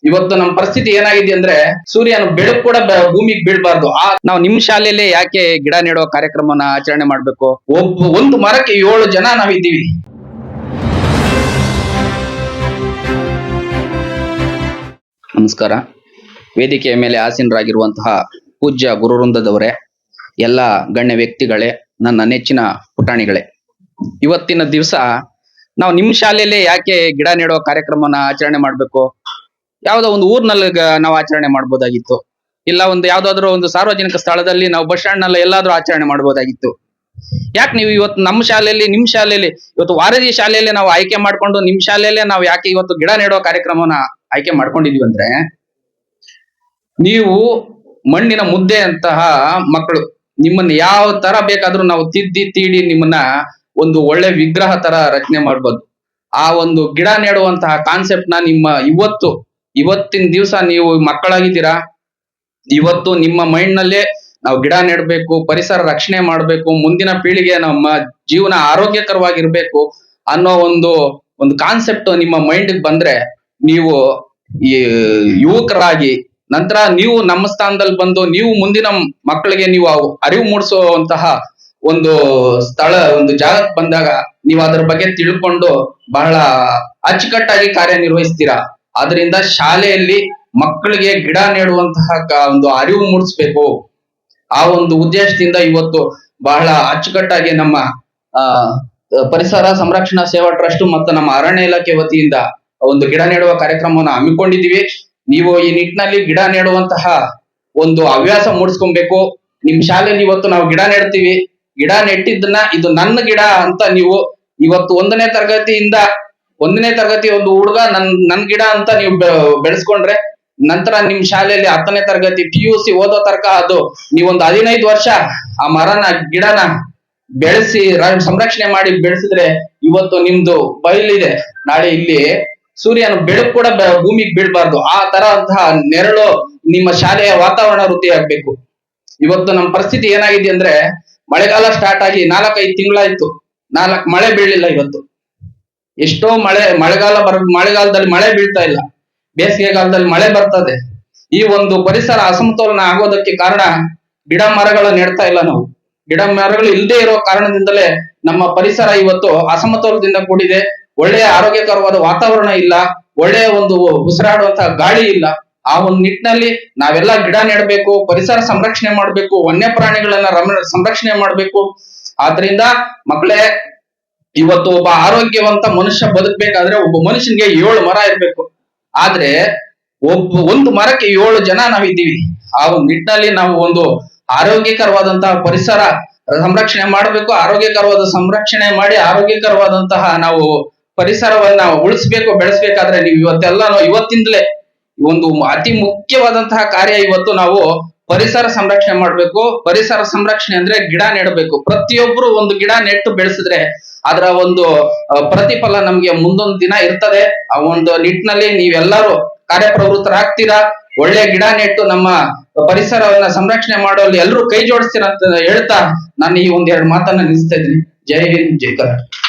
ಇವತ್ತು ನಮ್ಮ ಪರಿಸ್ಥಿತಿ ಏನಾಗಿದೆ ಅಂದ್ರೆ ಸೂರ್ಯನ ಬೆಳಕು ಕೂಡ ಭೂಮಿಗೆ ಬೀಳ್ಬಾರ್ದು. ನಾವು ನಿಮ್ ಶಾಲೆಯಲ್ಲಿ ಯಾಕೆ ಗಿಡ ನೆಡೋ ಕಾರ್ಯಕ್ರಮನ ಆಚರಣೆ ಮಾಡ್ಬೇಕು? ಒಂದು ಮರಕ್ಕೆ 7 ಜನ ನಾವಿದ್ದೀವಿ. ನಮಸ್ಕಾರ. ವೇದಿಕೆಯ ಮೇಲೆ ಆಸೀನರಾಗಿರುವಂತಹ ಪೂಜ್ಯ ಗುರುವೃಂದದವರೇ, ಎಲ್ಲ ಗಣ್ಯ ವ್ಯಕ್ತಿಗಳೇ, ನನ್ನ ನೆಚ್ಚಿನ ಪುಟಾಣಿಗಳೇ, ಇವತ್ತಿನ ದಿವಸ ನಾವು ನಿಮ್ ಶಾಲೆಯಲ್ಲಿ ಯಾಕೆ ಗಿಡ ನೆಡೋ ಕಾರ್ಯಕ್ರಮನ ಆಚರಣೆ ಮಾಡ್ಬೇಕು? ಯಾವ್ದೋ ಒಂದು ಊರ್ನಲ್ಲಿ ನಾವು ಆಚರಣೆ ಮಾಡ್ಬೋದಾಗಿತ್ತು, ಇಲ್ಲ ಯಾವ್ದಾದ್ರು ಒಂದು ಸಾರ್ವಜನಿಕ ಸ್ಥಳದಲ್ಲಿ, ನಾವು ಬಸ್ ಸ್ಟ್ಯಾಂಡ್ ನಲ್ಲಿ ಎಲ್ಲಾದ್ರೂ ಆಚರಣೆ ಮಾಡ್ಬೋದಾಗಿತ್ತು. ಯಾಕೆ ನೀವು ಇವತ್ತು ನಮ್ಮ ಶಾಲೆಯಲ್ಲಿ, ನಿಮ್ ಶಾಲೆಯಲ್ಲಿ, ಇವತ್ತು ವಾರದಿ ಶಾಲೆಯಲ್ಲಿ ನಾವು ಆಯ್ಕೆ ಮಾಡ್ಕೊಂಡು ನಿಮ್ ಶಾಲೆಯಲ್ಲೇ ನಾವು ಯಾಕೆ ಇವತ್ತು ಗಿಡ ನೆಡೋ ಕಾರ್ಯಕ್ರಮನ ಆಯ್ಕೆ ಮಾಡ್ಕೊಂಡಿದೀವಿ ಅಂದ್ರೆ, ನೀವು ಮಣ್ಣಿನ ಮುದ್ದೆ ಅಂತಹ ಮಕ್ಕಳು, ನಿಮ್ಮನ್ನ ಯಾವ ತರ ಬೇಕಾದ್ರೂ ನಾವು ತಿದ್ದಿ ತೀಡಿ ನಿಮ್ಮನ್ನ ಒಂದು ಒಳ್ಳೆ ವಿಗ್ರಹ ತರ ರಚನೆ ಮಾಡ್ಬೋದು. ಆ ಒಂದು ಗಿಡ ನೆಡುವಂತಹ ಕಾನ್ಸೆಪ್ಟ್ ನ ಇವತ್ತಿನ ದಿವಸ ನೀವು ಮಕ್ಕಳಾಗಿದ್ದೀರಾ. ಇವತ್ತು ನಿಮ್ಮ ಮೈಂಡ್ ನಲ್ಲೇ ನಾವು ಗಿಡ ನೆಡ್ಬೇಕು, ಪರಿಸರ ರಕ್ಷಣೆ ಮಾಡ್ಬೇಕು, ಮುಂದಿನ ಪೀಳಿಗೆ ನಮ್ಮ ಜೀವನ ಆರೋಗ್ಯಕರವಾಗಿರ್ಬೇಕು ಅನ್ನೋ ಒಂದು ಕಾನ್ಸೆಪ್ಟ್ ನಿಮ್ಮ ಮೈಂಡ್ ಬಂದ್ರೆ, ನೀವು ಈ ಯುವಕರಾಗಿ ನಂತರ ನೀವು ನಮ್ಮ ಸ್ಥಾನದಲ್ಲಿ ಬಂದು ನೀವು ಮುಂದಿನ ಮಕ್ಕಳಿಗೆ ನೀವು ಅರಿವು ಮೂಡಿಸುವಂತಹ ಒಂದು ಜಾಗಕ್ಕೆ ಬಂದಾಗ ನೀವು ಅದರ ಬಗ್ಗೆ ತಿಳ್ಕೊಂಡು ಬಹಳ ಅಚ್ಚುಕಟ್ಟಾಗಿ ಕಾರ್ಯನಿರ್ವಹಿಸ್ತೀರಾ. ಆದ್ರಿಂದ ಶಾಲೆಯಲ್ಲಿ ಮಕ್ಕಳಿಗೆ ಗಿಡ ನೆಡುವಂತಹ ಒಂದು ಅರಿವು ಮೂಡಿಸ್ಬೇಕು. ಆ ಒಂದು ಉದ್ದೇಶದಿಂದ ಇವತ್ತು ಬಹಳ ಅಚ್ಚುಕಟ್ಟಾಗಿ ನಮ್ಮ ಪರಿಸರ ಸಂರಕ್ಷಣಾ ಸೇವಾ ಟ್ರಸ್ಟ್ ಮತ್ತು ನಮ್ಮ ಅರಣ್ಯ ಇಲಾಖೆ ವತಿಯಿಂದ ಒಂದು ಗಿಡ ನೆಡುವ ಕಾರ್ಯಕ್ರಮವನ್ನು ಹಮ್ಮಿಕೊಂಡಿದ್ದೀವಿ. ನೀವು ಈ ನಿಟ್ಟಿನಲ್ಲಿ ಗಿಡ ನೆಡುವಂತಹ ಒಂದು ಹವ್ಯಾಸ ಮೂಡಿಸ್ಕೊಬೇಕು. ನಿಮ್ ಶಾಲೆಯಲ್ಲಿ ಇವತ್ತು ನಾವು ಗಿಡ ನೆಡ್ತೀವಿ, ಗಿಡ ನೆಟ್ಟಿದ್ದನ್ನ ಇದು ನನ್ನ ಗಿಡ ಅಂತ ನೀವು ಇವತ್ತು 1ನೇ ತರಗತಿ ಒಂದು ಹುಡುಗ ನನ್ ಗಿಡ ಅಂತ ನೀವು ಬೆಳೆಸ್ಕೊಂಡ್ರೆ, ನಂತರ ನಿಮ್ ಶಾಲೆಯಲ್ಲಿ 10ನೇ ತರಗತಿ PUC ಓದೋ ತನಕ ಅದು ನೀವೊಂದು 15 ವರ್ಷ ಆ ಗಿಡನ ಬೆಳೆಸಿ ಸಂರಕ್ಷಣೆ ಮಾಡಿ ಬೆಳೆಸಿದ್ರೆ, ಇವತ್ತು ನಿಮ್ದು ಬಯಲಿದೆ, ನಾಳೆ ಇಲ್ಲಿ ಸೂರ್ಯನ ಬೆಳಕು ಕೂಡ ಭೂಮಿಗೆ ಬೀಳ್ಬಾರ್ದು. ಆ ತರಹಂತಹ ನೆರಳು ನಿಮ್ಮ ಶಾಲೆಯ ವಾತಾವರಣ ವೃದ್ಧಿ ಆಗ್ಬೇಕು. ಇವತ್ತು ನಮ್ಮ ಪರಿಸ್ಥಿತಿ ಏನಾಗಿದೆ ಅಂದ್ರೆ, ಮಳೆಗಾಲ ಸ್ಟಾರ್ಟ್ ಆಗಿ 4-5 ತಿಂಗಳಾಯ್ತು, 4 ಮಳೆ ಬೀಳಿಲ್ಲ. ಇವತ್ತು ಎಷ್ಟೋ ಮಳೆಗಾಲದಲ್ಲಿ ಮಳೆ ಬೀಳ್ತಾ ಇಲ್ಲ, ಬೇಸಿಗೆಗಾಲದಲ್ಲಿ ಮಳೆ ಬರ್ತದೆ. ಈ ಒಂದು ಪರಿಸರ ಅಸಮತೋಲನ ಆಗೋದಕ್ಕೆ ಕಾರಣ ಗಿಡ ಮರಗಳು ನೆಡ್ತಾ ಇಲ್ಲ. ನಾವು ಗಿಡ ಮರಗಳು ಇಲ್ಲದೆ ಇರೋ ಕಾರಣದಿಂದಲೇ ನಮ್ಮ ಪರಿಸರ ಇವತ್ತು ಅಸಮತೋಲನದಿಂದ ಕೂಡಿದೆ. ಒಳ್ಳೆಯ ಆರೋಗ್ಯಕರವಾದ ವಾತಾವರಣ ಇಲ್ಲ, ಒಳ್ಳೆಯ ಒಂದು ಉಸಿರಾಡುವಂತಹ ಗಾಳಿ ಇಲ್ಲ. ಆ ಒಂದು ನಿಟ್ಟಿನಲ್ಲಿ ನಾವೆಲ್ಲ ಗಿಡ ನೆಡಬೇಕು, ಪರಿಸರ ಸಂರಕ್ಷಣೆ ಮಾಡ್ಬೇಕು, ವನ್ಯ ಪ್ರಾಣಿಗಳನ್ನ ಸಂರಕ್ಷಣೆ ಮಾಡ್ಬೇಕು. ಆದ್ರಿಂದ ಮಕ್ಕಳೇ, ಇವತ್ತು ಒಬ್ಬ ಆರೋಗ್ಯವಂತ ಮನುಷ್ಯ ಬದುಕಬೇಕಾದ್ರೆ ಒಬ್ಬ ಮನುಷ್ಯನಿಗೆ 7 ಮರ ಇರ್ಬೇಕು. ಆದ್ರೆ ಒಂದು ಮರಕ್ಕೆ 7 ಜನ ನಾವಿದ್ದೀವಿ. ಆ ಒಂದು ನಿಟ್ಟಿನಲ್ಲಿ ನಾವು ಒಂದು ಆರೋಗ್ಯಕರವಾದಂತಹ ಪರಿಸರ ಸಂರಕ್ಷಣೆ ಮಾಡ್ಬೇಕು. ಆರೋಗ್ಯಕರವಾದ ಸಂರಕ್ಷಣೆ ಮಾಡಿ ಆರೋಗ್ಯಕರವಾದಂತಹ ನಾವು ಪರಿಸರವನ್ನ ಉಳಿಸ್ಬೇಕು, ಬೆಳೆಸ್ಬೇಕಾದ್ರೆ ನೀವು ಇವತ್ತಿಂದಲೇ ಒಂದು ಅತಿ ಮುಖ್ಯವಾದಂತಹ ಕಾರ್ಯ ಇವತ್ತು ನಾವು ಪರಿಸರ ಸಂರಕ್ಷಣೆ ಮಾಡ್ಬೇಕು. ಪರಿಸರ ಸಂರಕ್ಷಣೆ ಅಂದ್ರೆ ಗಿಡ ನೆಡಬೇಕು. ಪ್ರತಿಯೊಬ್ರು ಒಂದು ಗಿಡ ನೆಟ್ಟು ಬೆಳೆಸಿದ್ರೆ ಅದರ ಒಂದು ಪ್ರತಿಫಲ ನಮ್ಗೆ ಮುಂದೊಂದು ದಿನ ಇರ್ತದೆ. ಆ ಒಂದು ನಿಟ್ಟಿನಲ್ಲಿ ನೀವೆಲ್ಲರೂ ಕಾರ್ಯಪ್ರವೃತ್ತರಾಗ್ತೀರಾ. ಒಳ್ಳೆ ಗಿಡ ನೆಟ್ಟು ನಮ್ಮ ಪರಿಸರವನ್ನ ಸಂರಕ್ಷಣೆ ಮಾಡುವಲ್ಲಿ ಎಲ್ಲರೂ ಕೈ ಜೋಡಿಸ್ತೀರಾ ಅಂತ ಹೇಳ್ತಾ ನಾನು ಈ 1-2 ಮಾತನ್ನ ನಿಲ್ಲಿಸ್ತಾ ಇದ್ದೀನಿ. ಜೈ ಹಿಂದ್, ಜೈ ಕರ್ನಾಟಕ.